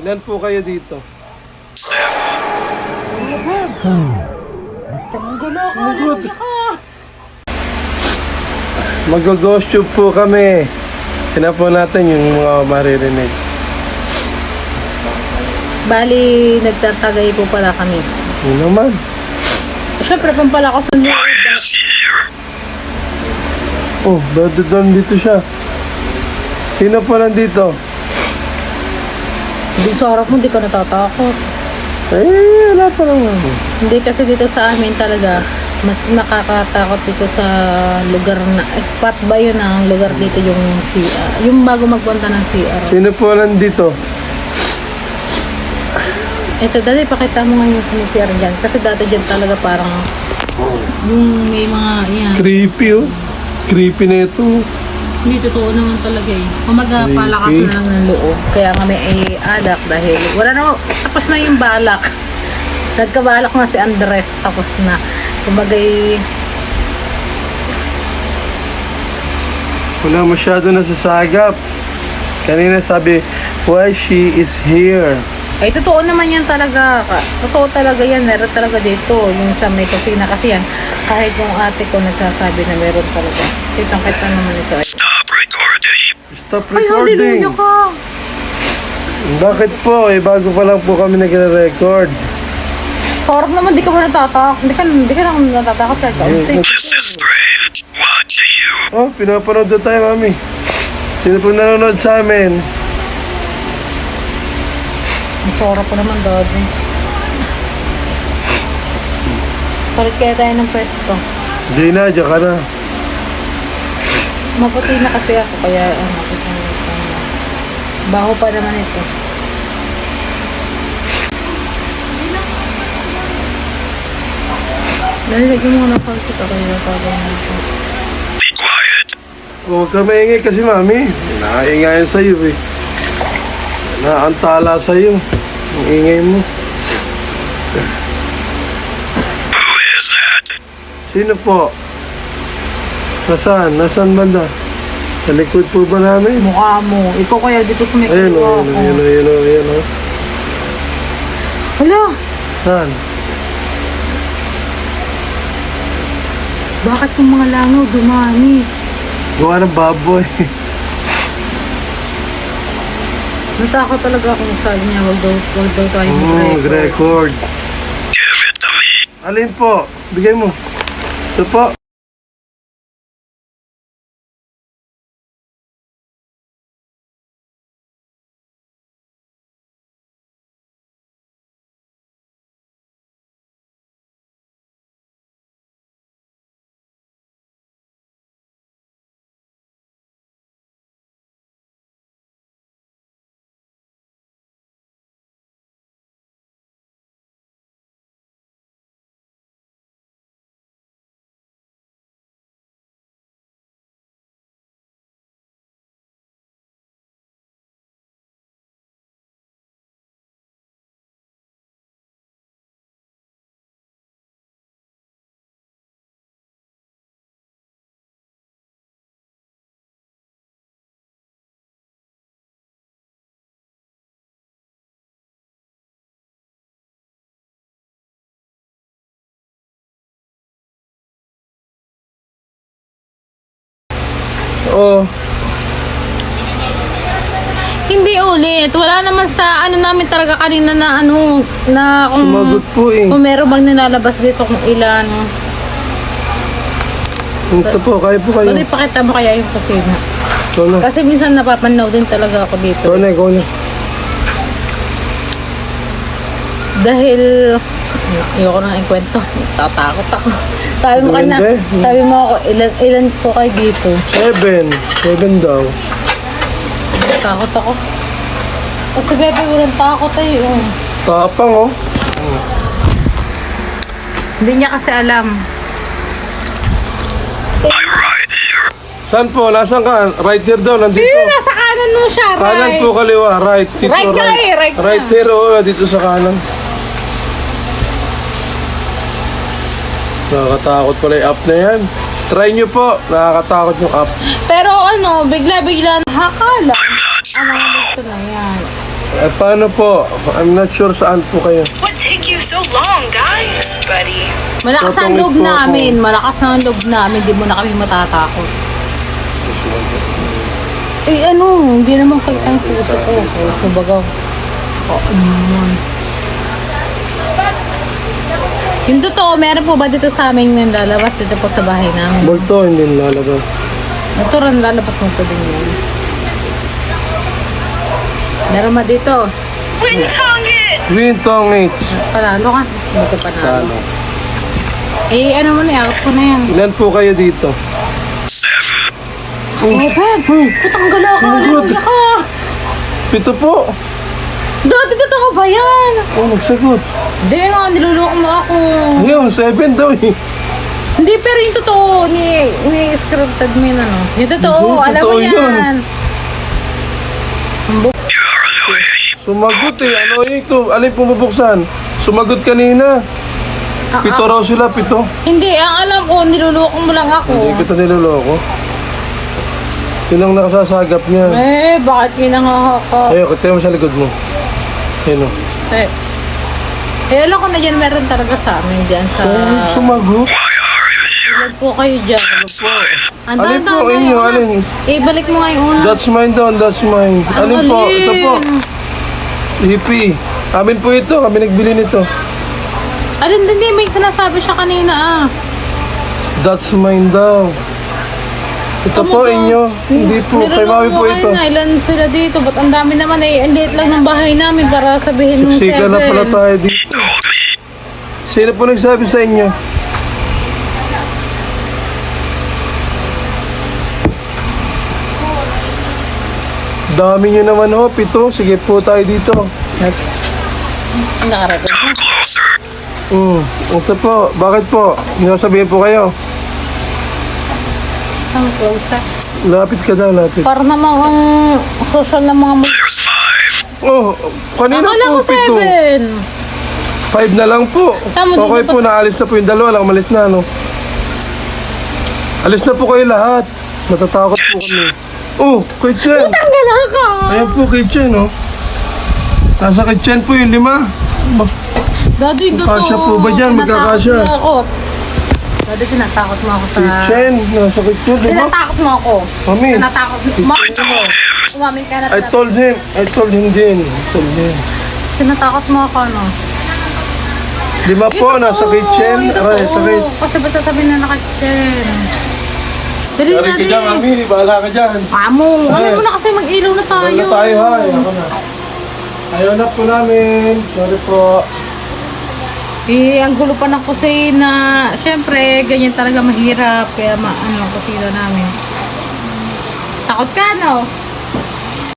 Ilan po kayo dito? Mag-ghost tube po kami. Tina po natin yung mga maririnig. Bali, nagtatagay po pala kami. Yun naman. Siyempre, pampalakas ng loob. Oh, doon dito siya. Sino po nandito? Hindi sa harap mo, hindi ka natatakot. Eh, wala pa naman. Hindi kasi dito sa amin talaga, mas nakakatakot dito sa lugar na, spot ba yun ang lugar dito yung CR? Yung bago magpunta ng CR. Sino po nandito? Ito, dali, pakita mo nga yung CR dyan. Kasi dati dyan talaga parang, yung may mga, yan. Creepy oh. Creepy na ito. Hindi, totoo naman talaga eh. Kumaga, palakas na lang ng loob. Kaya nga may alak dahil wala na, tapos na yung balak. Nagkabalak na si Andres, tapos na. Kumaga Wala masyado nasasagap. Kanina sabi, why she is here? ay, totoo naman yan talaga. Totoo talaga yan. Meron talaga dito. Yung sa may kusina kasi yan. Kahit yung ate ko nagsasabi na meron talaga. Kitang-kita naman ito. Stop Ay, recording. hallelujah ka! Bakit po? Eh, bago pa lang po kami nagre-record. Sarap naman, di ka ba natatakot? Di ka naman natatakot kahit kaunti. Oh, pinapanood na tayo, mami. Sino po nanonood sa amin? Ang sarap po naman, daddy. Palit kaya tayo ng pwesto. Gina, dyan ka na. Maputi na kasi ako, kaya makita mo ito. Baho pa naman ito. Nalilagyan mo na pag kita kayo na tagay na ito. Huwag ka maingay kasi, mami. Nakaingayan sa'yo, eh. Naantala sa'yo. Ang ingay mo. Sino po? Nasaan? Nasaan banda? Sa likod po ba namin? Mukha mo. Ikaw kaya dito sa may Ayun o, kaliwa ayun o, ko. ayun o, ayun o, ayun o. Hala! Saan? Bakit yung mga langaw dumami? Gawa ng baboy. Natakot talaga ako sabi niya, wag daw tayo Mag-record. Alin po? Bigay mo. Ito po. Oo. Hindi ulit. Wala naman sa ano namin talaga kanina na ano, na kung, Sumagot po eh. kung meron bang nilalabas dito kung ilan. Ito po, kaya po kayo. Pwede pakita mo kaya yung kusina. Ikaw na. Kasi minsan napapanaw din talaga ako dito. Ikaw na, ikaw na. Dahil, ayoko nang ikwento. Tatakot ako. Sabi mo kanina, Hindi. sabi mo ako, ilan po kayo dito? 7. 7 daw. Takot ako. Kasi bebe, walang takot ay yung. Tapang oh. Hindi niya kasi alam. Saan po? Nasaan ka? Right here daw, nandito. Nasa kanan mo siya, right? Kanan po, kaliwa. Right. Dito, Right nga eh, right nga. Right here, oh. Dito sa kanan. Nakakatakot pala yung app na yan. Try nyo po. Nakakatakot yung app. Pero ano, bigla-bigla nakakala. Ano, gusto na yan. paano po? I'm not sure saan po kayo. What take you so long, guys? Buddy. Malakas ang Tutungit loob po ako. namin. Malakas na ang loob namin. Di mo na kami matatakot. Eh ano, hindi naman kayo tayong suso ko. Subagaw. Oo naman. Yung totoo, meron po ba dito sa amin yung lalabas dito po sa bahay namin? Multo, hindi lalabas. Naturan lalabas mo po din yun. Meron ba dito? Wintongit! Wintongits. Panalo ka. Hindi ka panalo. Talo. Eh, ano mo na, out ko na yan. Ilan po kayo dito? Seven! Putang gala ka! Sumugod. Gala ka! 7 po. Dati totoo ba yan? Oh, nagsagot. Hindi nga, niluloko mo ako. Ngayon, 7 daw eh. Hindi, pero yung totoo, ni-scripted mo yun, ano? Yung totoo, Hindi, alam mo totoo yan. yun. Sumagot eh. Ano ito? Alin pumubuksan? Sumagot kanina. 7 raw sila, 7. Hindi, ang alam ko, niluloko mo lang ako. Hindi kita niloloko. Yun ang nakasasagap niya. Eh, bakit kinangaka? Ayun, kita mo sa likod mo. Ayun o. Alam ko na dyan, meron talaga sa amin dyan sa... Sumagot. Ilag po kayo dyan. Alin po, inyo, alin? Ibalik mo nga yung una. That's mine down, that's mine. Alin po? Ito po. Hippie. Amin po ito, kami nagbili nito. Alin, hindi, may sinasabi siya kanina ah. That's mine daw. Ito po inyo. Hindi po, kay mami po ito. Na, ilan sila dito? Ba't ang dami naman eh? Ang liit lang ng bahay namin para sabihin mo Siksika na pala tayo dito. Sino po nagsabi sa inyo? Dami nyo naman ho, 7. Sige po tayo dito. Nakarecord mo. Ito po, bakit po? Sabihin po kayo. Ang close ah. Lapit ka daw, lapit. Para naman ang social ng mga Oh, kanina akala po, ko 7. 7. 5 na lang po. Tama, Okay di ba po, naalis na po yung dalawa lang. Umalis na, no? Alis na po kayo lahat. Natatakot po kami. Oh, kitchen. Tanggal ka! Ayan po, kitchen, no? Nasa kitchen po yung 5. Daddy, totoo. Kasya po ba dyan? Magkakasya. Tinatakot. Daddy, tinatakot mo ako sa... Kitchen, nasa kitchen, 5. Tinatakot mo ako. Mami. Tinatakot mo. Umamin ka na. I told him din. Tinatakot mo ako, ano? 5 po, nasa kitchen. Aray, sa kitchen. Kasi ba't sasabihin na naka-kitchen? Dali Dari ka dyan, mami. Bahala ka dyan. Amo, Ay. alam mo na kasi mag-ilaw na tayo. Ayaw na tayo, ha? Ayaw na po namin. Sorry po. Eh, ang gulo pa ng kusina. Siyempre, ganyan talaga mahirap. Kaya ano, kusina namin. Takot ka, no?